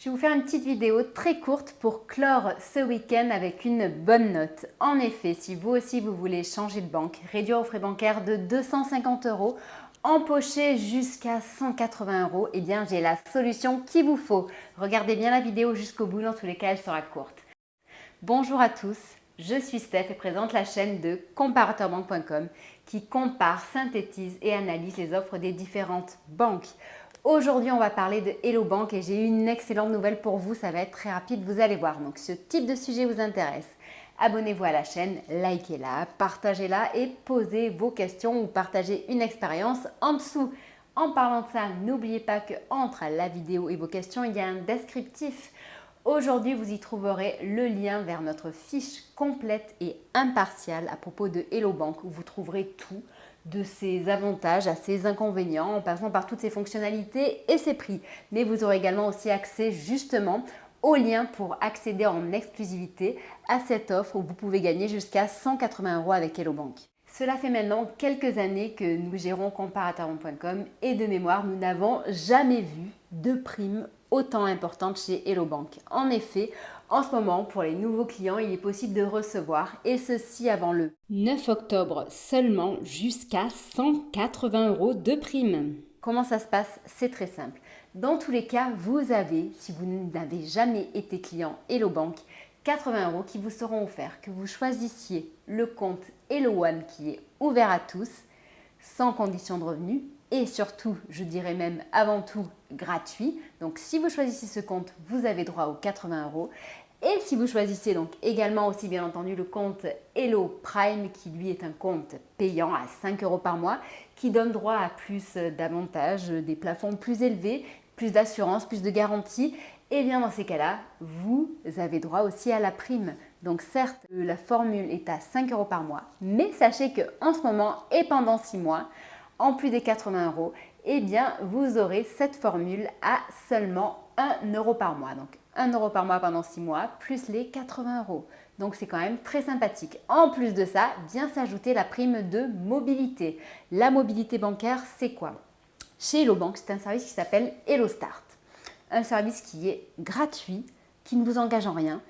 Je vais vous faire une petite vidéo très courte pour clore ce week-end avec une bonne note. En effet, si vous aussi vous voulez changer de banque, réduire vos frais bancaires de 250 €, empocher jusqu'à 180 €, eh bien j'ai la solution qu'il vous faut. Regardez bien la vidéo jusqu'au bout, dans tous les cas elle sera courte. Bonjour à tous, je suis Steph et présente la chaîne de comparateurbanque.com qui compare, synthétise et analyse les offres des différentes banques. Aujourd'hui, on va parler de Hello Bank et j'ai une excellente nouvelle pour vous, ça va être très rapide, vous allez voir. Donc, ce type de sujet vous intéresse, abonnez-vous à la chaîne, likez-la, partagez-la et posez vos questions ou partagez une expérience en dessous. En parlant de ça, n'oubliez pas qu'entre la vidéo et vos questions, il y a un descriptif. Aujourd'hui, vous y trouverez le lien vers notre fiche complète et impartiale à propos de Hello Bank où vous trouverez tout de ses avantages à ses inconvénients en passant par toutes ses fonctionnalités et ses prix. Mais vous aurez également aussi accès justement au lien pour accéder en exclusivité à cette offre où vous pouvez gagner jusqu'à 180 € avec Hello Bank. Cela fait maintenant quelques années que nous gérons comparateurbanque.com et de mémoire, nous n'avons jamais vu de primes autant importantes chez Hello Bank. En effet, en ce moment, pour les nouveaux clients, il est possible de recevoir, et ceci avant le 9 octobre seulement, jusqu'à 180 € de primes. Comment ça se passe? C'est très simple. Dans tous les cas, vous avez, si vous n'avez jamais été client Hello Bank, 80 € qui vous seront offerts, que vous choisissiez le compte Hello One qui est ouvert à tous, sans condition de revenu et surtout, je dirais même avant tout, gratuit. Donc si vous choisissez ce compte, vous avez droit aux 80 €. Et si vous choisissez donc également aussi bien entendu le compte Hello Prime qui lui est un compte payant à 5 € par mois, qui donne droit à plus d'avantages, des plafonds plus élevés, plus d'assurance, plus de garantie, et bien dans ces cas-là, vous avez droit aussi à la prime. Donc certes, la formule est à 5 € par mois, mais sachez qu'en ce moment et pendant 6 mois, en plus des 80 €, eh bien vous aurez cette formule à seulement 1 € par mois. Donc 1 € par mois pendant 6 mois, plus les 80 €. Donc c'est quand même très sympathique. En plus de ça, vient s'ajouter la prime de mobilité. La mobilité bancaire, c'est quoi? Chez Hello Bank, c'est un service qui s'appelle Hello Start. Un service qui est gratuit, qui ne vous engage en rien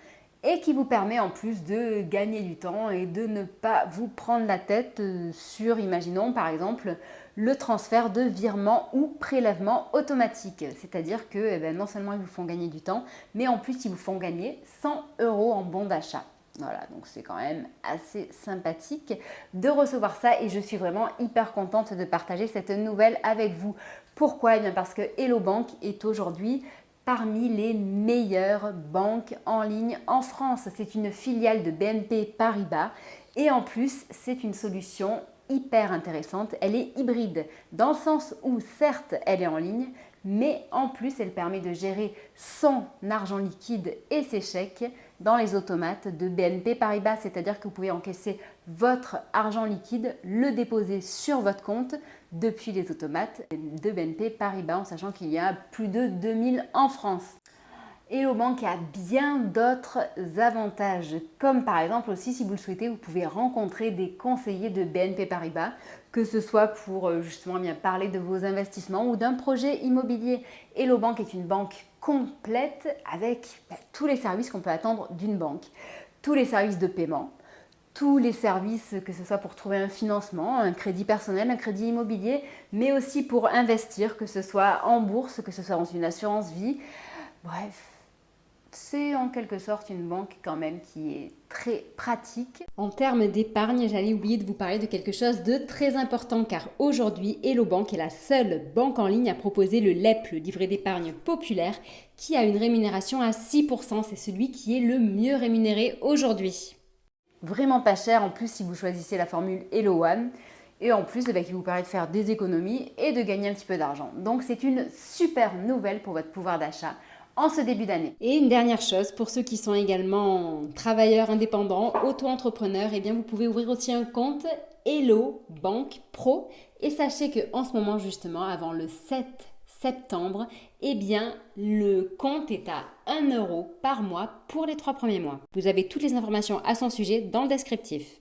et qui vous permet en plus de gagner du temps et de ne pas vous prendre la tête sur, imaginons par exemple, le transfert de virement ou prélèvement automatique. C'est-à-dire que non seulement ils vous font gagner du temps, mais en plus ils vous font gagner 100 € en bon d'achat. Voilà, donc c'est quand même assez sympathique de recevoir ça et je suis vraiment hyper contente de partager cette nouvelle avec vous. Pourquoi? Eh bien parce que Hello Bank est aujourd'hui parmi les meilleures banques en ligne en France. C'est une filiale de BNP Paribas et en plus c'est une solution hyper intéressante. Elle est hybride dans le sens où certes elle est en ligne, mais en plus elle permet de gérer son argent liquide et ses chèques dans les automates de BNP Paribas, c'est-à-dire que vous pouvez encaisser votre argent liquide, le déposer sur votre compte depuis les automates de BNP Paribas, en sachant qu'il y a plus de 2000 en France. Hello Bank a bien d'autres avantages, comme par exemple aussi, si vous le souhaitez, vous pouvez rencontrer des conseillers de BNP Paribas, que ce soit pour justement bien parler de vos investissements ou d'un projet immobilier. Hello Bank est une banque complète avec tous les services qu'on peut attendre d'une banque, tous les services de paiement, tous les services, que ce soit pour trouver un financement, un crédit personnel, un crédit immobilier, mais aussi pour investir, que ce soit en bourse, que ce soit dans une assurance vie. Bref, c'est en quelque sorte une banque quand même qui est très pratique. En termes d'épargne, j'allais oublier de vous parler de quelque chose de très important car aujourd'hui, Hello Bank est la seule banque en ligne à proposer le LEP, le livret d'épargne populaire, qui a une rémunération à 6%. C'est celui qui est le mieux rémunéré aujourd'hui. Vraiment pas cher en plus si vous choisissez la formule Hello One. Et en plus, qui vous permet de faire des économies et de gagner un petit peu d'argent. Donc c'est une super nouvelle pour votre pouvoir d'achat en ce début d'année. Et une dernière chose, pour ceux qui sont également travailleurs indépendants, auto-entrepreneurs, eh bien vous pouvez ouvrir aussi un compte Hello Bank Pro. Et sachez qu'en ce moment justement, avant le 7 septembre, eh bien le compte est à 1 € par mois pour les 3 premiers mois. Vous avez toutes les informations à son sujet dans le descriptif.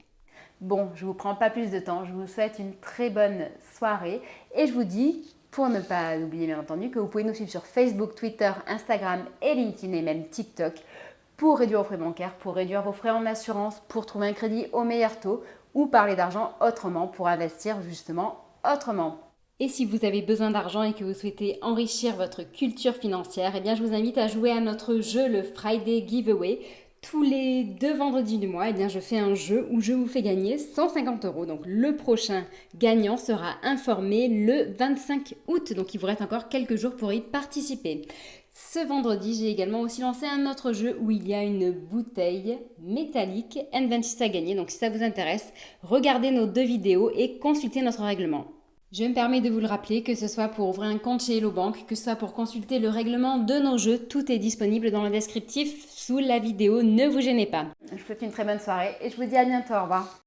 Bon, je ne vous prends pas plus de temps, je vous souhaite une très bonne soirée et je vous dis pour ne pas oublier bien entendu que vous pouvez nous suivre sur Facebook, Twitter, Instagram et LinkedIn et même TikTok pour réduire vos frais bancaires, pour réduire vos frais en assurance, pour trouver un crédit au meilleur taux ou parler d'argent autrement pour investir justement autrement. Et si vous avez besoin d'argent et que vous souhaitez enrichir votre culture financière, eh bien je vous invite à jouer à notre jeu, le Friday Giveaway. Tous les 2 vendredis du mois, eh bien je fais un jeu où je vous fais gagner 150 €. Donc le prochain gagnant sera informé le 25 août. Donc il vous reste encore quelques jours pour y participer. Ce vendredi, j'ai également aussi lancé un autre jeu où il y a une bouteille métallique N26 à gagner. Donc si ça vous intéresse, regardez nos 2 vidéos et consultez notre règlement. Je me permets de vous le rappeler, que ce soit pour ouvrir un compte chez Hello Bank, que ce soit pour consulter le règlement de nos jeux, tout est disponible dans le descriptif sous la vidéo, ne vous gênez pas. Je vous souhaite une très bonne soirée et je vous dis à bientôt, au revoir.